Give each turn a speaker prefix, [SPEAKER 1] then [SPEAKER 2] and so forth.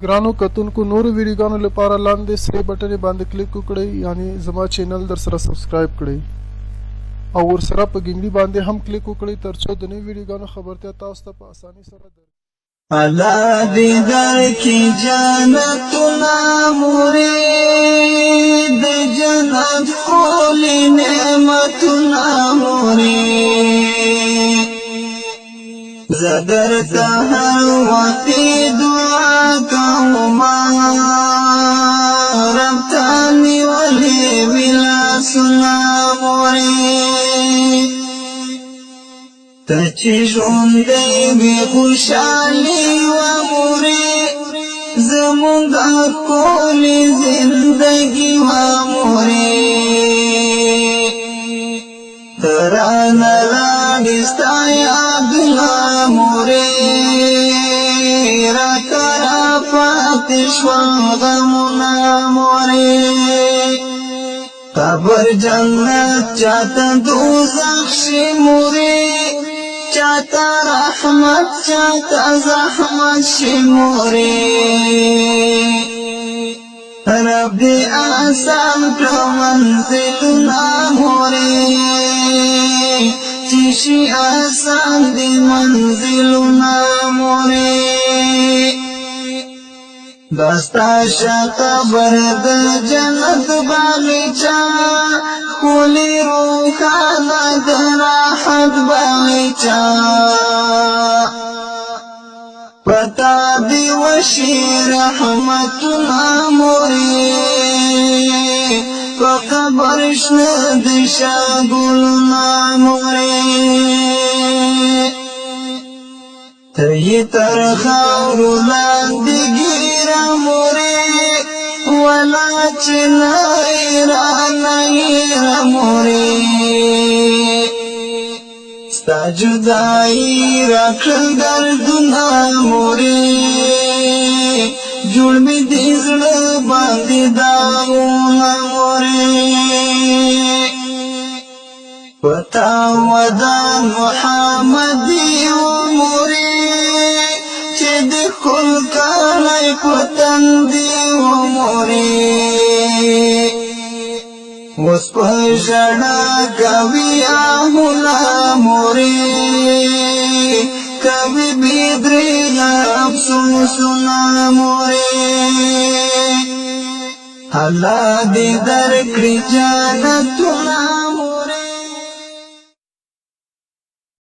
[SPEAKER 1] ګرانو کتونکو نورو ویډیوګانو لپاره لاندې سره بټن باندې کلیک وکړئ یعنی زما چینل در سره سبسکرایب کړئ او ورسره په ګنګړي باندې هم کلیک وکړئ ترڅو د نوو ویډیوګانو خبرتیا تاسو ته په اسانۍ سره درکړي
[SPEAKER 2] الله دې درکړي جنتونه مرید جنت ټول نعمتونه مرید زدر هر وخت دعا کوم رب تاني ولي بلا سنا مرید تچی ژوندی بی خوشحالی و مرید زمونگا کولی زندگی و مرید تران لاغستا یادنا مرید را کرا پاتش و غمنا مرید قبر جنت چاہتا دوزخ شی مرید چاہتا رحمت چاہتا زحمت شی مرید رب دی آسان کرو منزلنا مرید چیشی آسان دی منزلنا مرید دستا شاقا برد جنت باغیچا کولی روحانا دراحت باغیچا پتا دی وشی رحمتنا مرید فقبرشن دشا گلنا مرید تی ترخاور لاندگی مرید ولا چنائرا نئیر مرید ستا جدائی رکھل دردنا مرید جوڑ می دیزل باندی داغونا مرید پتا ودان محمدی و مرید چه دی خل کانای پتن دی و مرید وس پشڑا کبھی آہولا مرید کبھی بیدری افسوسنا مرید اللہ دی درکڑی جانتنا